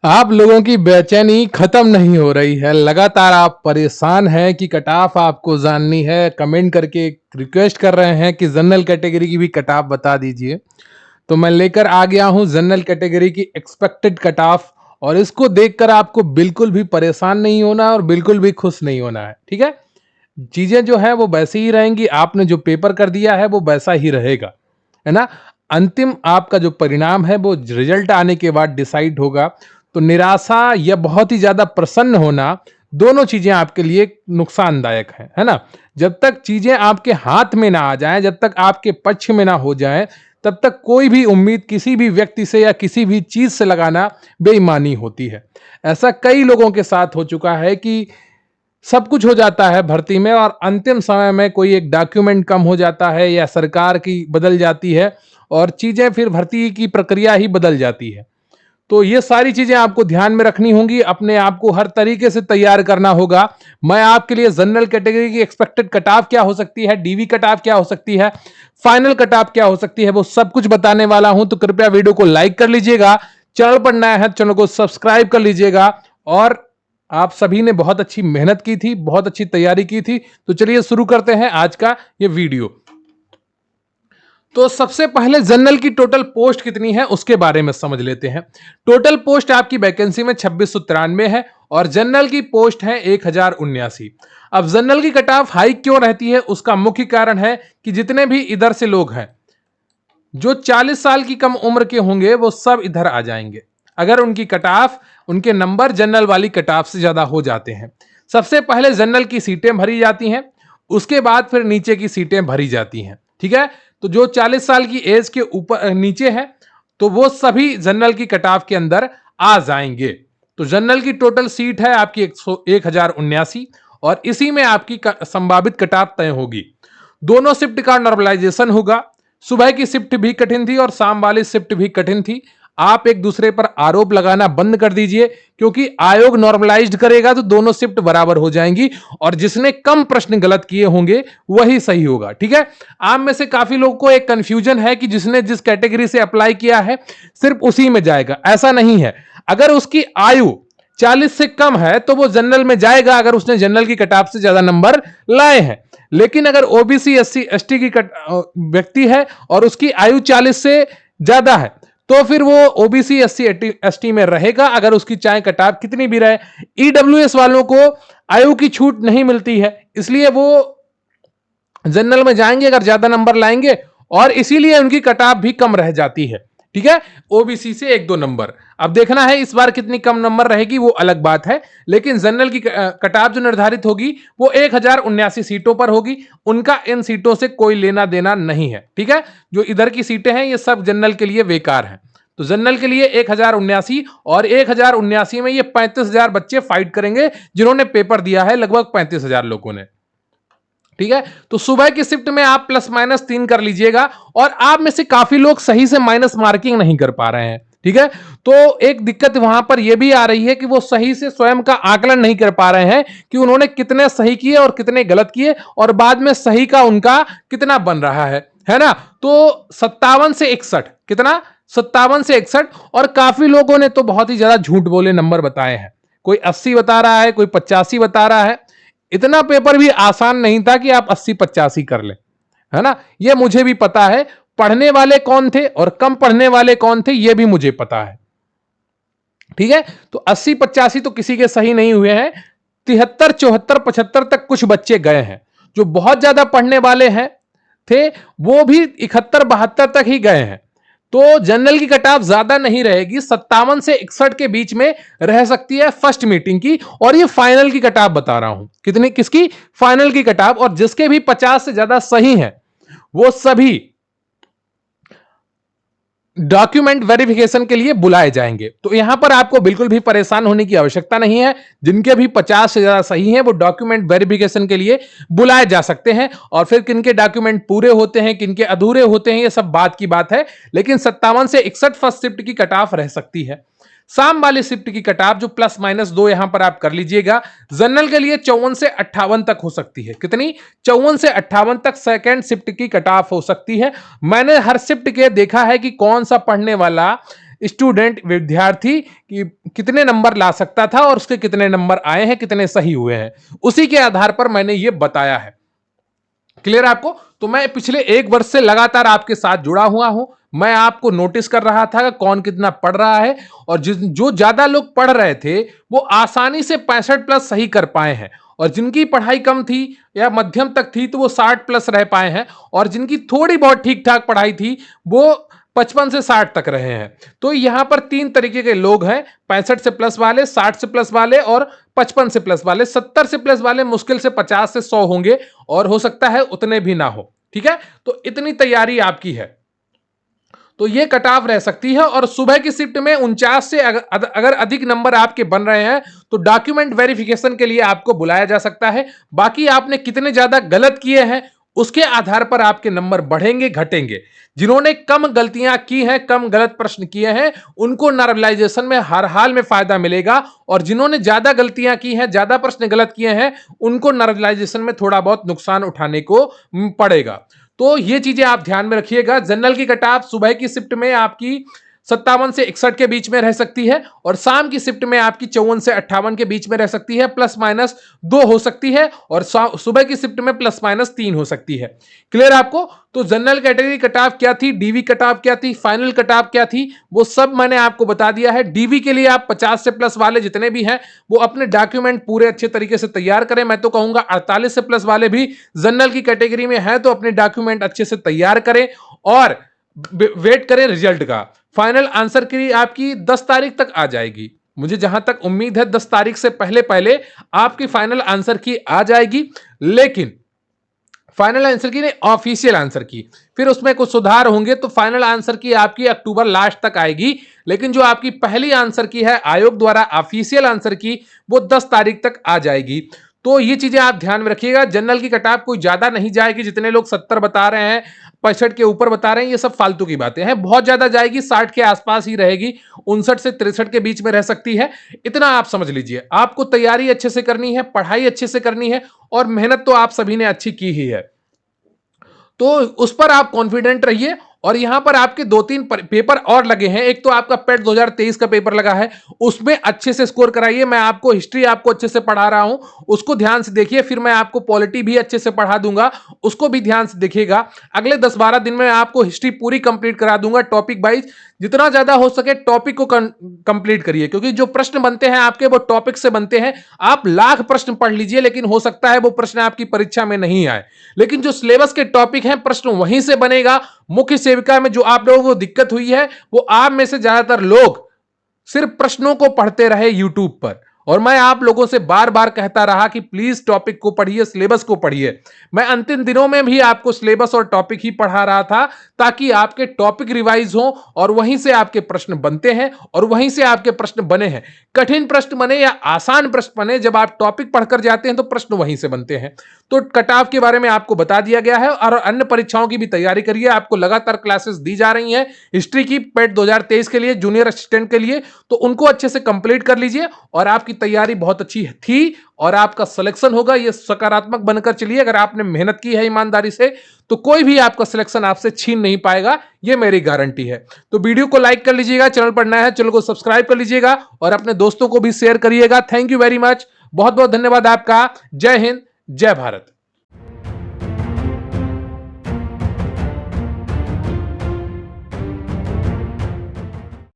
आप लोगों की बेचैनी खत्म नहीं हो रही है। लगातार आप परेशान हैं कि कट ऑफ आपको जाननी है। कमेंट करके रिक्वेस्ट कर रहे हैं कि जनरल कैटेगरी की भी कट ऑफ बता दीजिए। तो मैं लेकर आ गया हूं जनरल कैटेगरी की एक्सपेक्टेड कट ऑफ, और इसको देखकर आपको बिल्कुल भी परेशान नहीं होना और बिल्कुल भी खुश नहीं होना है। ठीक है, चीजें जो है वो वैसी ही रहेंगी। आपने जो पेपर कर दिया है वो वैसा ही रहेगा, है ना। अंतिम आपका जो परिणाम है वो रिजल्ट आने के बाद डिसाइड होगा। तो निराशा या बहुत ही ज्यादा प्रसन्न होना, दोनों चीजें आपके लिए नुकसानदायक है ना। जब तक चीजें आपके हाथ में ना आ जाएं, जब तक आपके पक्ष में ना हो जाएं, तब तक कोई भी उम्मीद किसी भी व्यक्ति से या किसी भी चीज से लगाना बेईमानी होती है। ऐसा कई लोगों के साथ हो चुका है कि सब कुछ हो जाता है भर्ती में, और अंतिम समय में कोई एक डॉक्यूमेंट कम हो जाता है या सरकार की बदल जाती है और चीजें फिर भर्ती की प्रक्रिया ही बदल जाती है। तो ये सारी चीजें आपको ध्यान में रखनी होंगी, अपने आप को हर तरीके से तैयार करना होगा। मैं आपके लिए जनरल कैटेगरी की एक्सपेक्टेड कट ऑफ क्या हो सकती है, डीवी कट ऑफ क्या हो सकती है, फाइनल कट ऑफ क्या हो सकती है, वो सब कुछ बताने वाला हूं। तो कृपया वीडियो को लाइक कर लीजिएगा, चैनल पर नया है चैनल को सब्सक्राइब कर लीजिएगा। और आप सभी ने बहुत अच्छी मेहनत की थी, बहुत अच्छी तैयारी की थी। तो चलिए शुरू करते हैं आज का ये वीडियो। तो सबसे पहले जनरल की टोटल पोस्ट कितनी है उसके बारे में समझ लेते हैं। टोटल पोस्ट आपकी वैकेंसी में 2693 है और जनरल की पोस्ट है 1079। अब जनरल की कट ऑफ हाई क्यों रहती है, उसका मुख्य कारण है कि जितने भी इधर से लोग हैं जो 40 साल की कम उम्र के होंगे वो सब इधर आ जाएंगे, अगर उनकी कट ऑफ, उनके नंबर जनरल वाली कट ऑफ से ज्यादा हो जाते हैं। सबसे पहले जनरल की सीटें भरी जाती हैं, उसके बाद फिर नीचे की सीटें भरी जाती हैं। ठीक है, तो जो 40 साल की एज के ऊपर नीचे है तो वो सभी जनरल की कट ऑफ के अंदर आ जाएंगे। तो जनरल की टोटल सीट है आपकी 1079 और इसी में आपकी संभावित कट ऑफ तय होगी। दोनों शिफ्ट का नॉर्मलाइजेशन होगा। सुबह की शिफ्ट भी कठिन थी और शाम वाली शिफ्ट भी कठिन थी। आप एक दूसरे पर आरोप लगाना बंद कर दीजिए, क्योंकि आयोग नॉर्मलाइज्ड करेगा तो दोनों शिफ्ट बराबर हो जाएंगी और जिसने कम प्रश्न गलत किए होंगे वही सही होगा। ठीक है, आप में से काफी लोगों को एक कंफ्यूजन है कि जिसने जिस कैटेगरी से अप्लाई किया है सिर्फ उसी में जाएगा। ऐसा नहीं है। अगर उसकी आयु 40 से कम है तो वो जनरल में जाएगा, अगर उसने जनरल की कट ऑफ से ज्यादा नंबर लाए हैं। लेकिन अगर ओबीसी एससी एसटी की व्यक्ति है और उसकी आयु 40 से ज्यादा है तो फिर वो ओबीसी एससी एसटी में रहेगा, अगर उसकी चाहे कट ऑफ कितनी भी रहे। ईडब्ल्यूएस वालों को आयु की छूट नहीं मिलती है, इसलिए वो जनरल में जाएंगे अगर ज्यादा नंबर लाएंगे, और इसीलिए उनकी कट ऑफ भी कम रह जाती है। ठीक है, ओबीसी से 1-2 नंबर। अब देखना है इस बार कितनी कम नंबर रहेगी, वो अलग बात है। लेकिन जनरल की कट ऑफ जो निर्धारित होगी वो 1079 सीटों पर होगी। उनका इन सीटों से कोई लेना देना नहीं है। ठीक है, जो इधर की सीटें हैं ये सब जनरल के लिए बेकार हैं। तो जनरल के लिए 1079 और 1079 में ये 35,000 बच्चे फाइट करेंगे जिन्होंने पेपर दिया है, लगभग 35,000 लोगों ने। ठीक है, तो सुबह की शिफ्ट में आप +-3 कर लीजिएगा, और आप में से काफी लोग सही से माइनस मार्किंग नहीं कर पा रहे हैं। ठीक है, तो एक दिक्कत वहां पर यह भी आ रही है कि वो सही से स्वयं का आकलन नहीं कर पा रहे हैं कि उन्होंने कितने सही किए और कितने गलत किए, और बाद में सही का उनका कितना बन रहा है ना। तो 57 से 61, कितना, 57 से 61, और काफी लोगों ने तो बहुत ही ज्यादा झूठ बोले नंबर बताए हैं। कोई 80 बता रहा है, कोई 85 बता रहा है। इतना पेपर भी आसान नहीं था कि आप 80-85 कर ले, है ना। यह मुझे भी पता है, पढ़ने वाले कौन थे और कम पढ़ने वाले कौन थे यह भी मुझे पता है। ठीक है, तो 80-85 तो किसी के सही नहीं हुए हैं। 73, 74, 75 तक कुछ बच्चे गए हैं। जो बहुत ज्यादा पढ़ने वाले हैं थे वो भी 71-72 तक ही गए हैं। तो जनरल की कट ऑफ ज्यादा नहीं रहेगी, 57 से 61 के बीच में रह सकती है फर्स्ट मीटिंग की। और ये फाइनल की कट ऑफ बता रहा हूं, कितनी, किसकी, फाइनल की कट ऑफ। और जिसके भी 50 से ज्यादा सही हैं वो सभी डॉक्यूमेंट वेरिफिकेशन के लिए बुलाए जाएंगे। तो यहां पर आपको बिल्कुल भी परेशान होने की आवश्यकता नहीं है। जिनके भी 50 से ज्यादा सही हैं वो डॉक्यूमेंट वेरिफिकेशन के लिए बुलाए जा सकते हैं। और फिर किनके डॉक्यूमेंट पूरे होते हैं, किनके अधूरे होते हैं, ये सब बात की बात है। लेकिन 57 से 61 फर्स्ट शिफ्ट की कट ऑफ रह सकती है। शाम वाली शिफ्ट की कट ऑफ जो +-2 यहां पर आप कर लीजिएगा, जनरल के लिए 54 से 58 तक हो सकती है। कितनी? 54 से 58 तक सेकंड शिफ्ट की कट ऑफ हो सकती है। मैंने हर शिफ्ट के देखा है कि कौन सा पढ़ने वाला स्टूडेंट विद्यार्थी कितने नंबर ला सकता था और उसके कितने नंबर आए हैं, कितने सही हुए हैं, उसी के आधार पर मैंने ये बताया है। क्लियर आपको? तो मैं पिछले 1 वर्ष से लगातार आपके साथ जुड़ा हुआ हूं। मैं आपको नोटिस कर रहा था कि कौन कितना पढ़ रहा है, और जो ज्यादा लोग पढ़ रहे थे वो आसानी से 65 प्लस सही कर पाए हैं, और जिनकी पढ़ाई कम थी या मध्यम तक थी तो वो 60 प्लस रह पाए हैं, और जिनकी थोड़ी बहुत ठीक ठाक पढ़ाई थी वो 55 से 60 तक रहे हैं। तो यहां पर 3 तरीके के लोग हैं, 65 से प्लस वाले, 60 से प्लस वाले और 55 से प्लस वाले। 70 से प्लस वाले मुश्किल से 50 से 100 होंगे, और हो सकता है उतने भी ना हो। ठीक है, तो इतनी तैयारी आपकी है, तो ये कट ऑफ रह सकती है। और सुबह की शिफ्ट में 49 से अगर अधिक नंबर आपके बन रहे हैं तो डॉक्यूमेंट वेरिफिकेशन के लिए आपको बुलाया जा सकता है। बाकी आपने कितने ज्यादा गलत किए हैं उसके आधार पर आपके नंबर बढ़ेंगे घटेंगे। जिन्होंने कम गलतियां की हैं, कम गलत प्रश्न किए हैं, उनको नॉर्मलाइजेशन में हर हाल में फायदा मिलेगा, और जिन्होंने ज्यादा गलतियां की हैं, ज्यादा प्रश्न गलत किए हैं, उनको नॉर्मलाइजेशन में थोड़ा बहुत नुकसान उठाने को पड़ेगा। तो ये चीजें आप ध्यान में रखिएगा। जनरल की कट ऑफ सुबह की शिफ्ट में आपकी 57 से 61 के बीच में रह सकती है, और शाम की शिफ्ट में आपकी 54 से 58 के बीच में रह सकती है, +-2 हो सकती है, और सुबह की शिफ्ट में +-3 हो सकती है। क्लियर आपको? तो जनरल कैटेगरी कट ऑफ क्या थी, डीवी कट ऑफ क्या थी, फाइनल कट ऑफ क्या थी, वो सब मैंने आपको बता दिया है। डीवी के लिए आप 50 से प्लस वाले जितने भी हैं वो अपने डॉक्यूमेंट पूरे अच्छे तरीके से तैयार करें। मैं तो कहूंगा 48 से प्लस वाले भी जनरल की कैटेगरी में हैं तो अपने डॉक्यूमेंट अच्छे से तैयार करें, और वेट करें रिजल्ट का। फाइनल आंसर की आपकी 10 तारीख तक आ जाएगी। मुझे जहां तक उम्मीद है 10 तारीख से पहले पहले आपकी फाइनल आंसर की आ जाएगी। लेकिन फाइनल आंसर की नहीं, ऑफिशियल आंसर की, फिर उसमें कुछ सुधार होंगे तो फाइनल आंसर की आपकी अक्टूबर लास्ट तक आएगी। लेकिन जो आपकी पहली आंसर की है आयोग द्वारा ऑफिशियल आंसर की, वो 10 तारीख तक आ जाएगी। तो ये चीजें आप ध्यान में रखिएगा। जनरल की कट ऑफ कोई ज्यादा नहीं जाएगी, जितने लोग 70 बता रहे हैं, 65 के ऊपर बता रहे हैं, ये सब फालतू की बातें हैं। बहुत ज्यादा जाएगी, 60 के आसपास ही रहेगी, 59 से 63 के बीच में रह सकती है। इतना आप समझ लीजिए। आपको तैयारी अच्छे से करनी है, पढ़ाई अच्छे से करनी है, और मेहनत तो आप सभी ने अच्छी की ही है, तो उस पर आप कॉन्फिडेंट रहिए। और यहां पर आपके 2-3 पेपर और लगे हैं। एक तो आपका पेट 2023 का पेपर लगा है, उसमें अच्छे से स्कोर कराइए। मैं आपको हिस्ट्री आपको अच्छे से पढ़ा रहा हूं, उसको ध्यान से देखिए। फिर मैं आपको पॉलिटी भी अच्छे से पढ़ा दूंगा, उसको भी ध्यान से देखिएगा। अगले 10-12 दिन में आपको हिस्ट्री पूरी कंप्लीट करा दूंगा टॉपिक वाइज। जितना ज्यादा हो सके टॉपिक को कंप्लीट करिए, क्योंकि जो प्रश्न बनते हैं आपके वो टॉपिक से बनते हैं। आप लाख प्रश्न पढ़ लीजिए, लेकिन हो सकता है वो प्रश्न आपकी परीक्षा में नहीं आए, लेकिन जो सिलेबस के टॉपिक हैं प्रश्न वहीं से बनेगा। मुख्य सेविका में जो आप लोगों को दिक्कत हुई है, वो आप में से ज्यादातर लोग सिर्फ प्रश्नों को पढ़ते रहे यूट्यूब पर, और मैं आप लोगों से बार बार कहता रहा कि प्लीज टॉपिक को पढ़िए, सिलेबस को पढ़िए। मैं अंतिम दिनों में भी आपको सिलेबस और टॉपिक ही पढ़ा रहा था, ताकि आपके टॉपिक रिवाइज हो, और वहीं से आपके प्रश्न बनते हैं, और वहीं से आपके प्रश्न बने हैं। कठिन प्रश्न बने या आसान प्रश्न बने, जब आप टॉपिक पढ़कर जाते हैं तो प्रश्न वहीं से बनते हैं। तो कट ऑफ के बारे में आपको बता दिया गया है, और अन्य परीक्षाओं की भी तैयारी करिए। आपको लगातार क्लासेस दी जा रही हैं हिस्ट्री की, पेट 2023 के लिए, जूनियर असिस्टेंट के लिए, तो उनको अच्छे से कंप्लीट कर लीजिए। और आपकी तैयारी बहुत अच्छी थी, और आपका सिलेक्शन होगा, ये सकारात्मक बनकर चलिए। अगर आपने मेहनत की है ईमानदारी से, तो कोई भी आपका सिलेक्शन आपसे छीन नहीं पाएगा, ये मेरी गारंटी है। तो वीडियो को लाइक कर लीजिएगा, चैनल पर नया है चैनल को सब्सक्राइब कर लीजिएगा, और अपने दोस्तों को भी शेयर करिएगा। थैंक यू वेरी मच, बहुत बहुत धन्यवाद आपका। जय हिंद, जय भारत।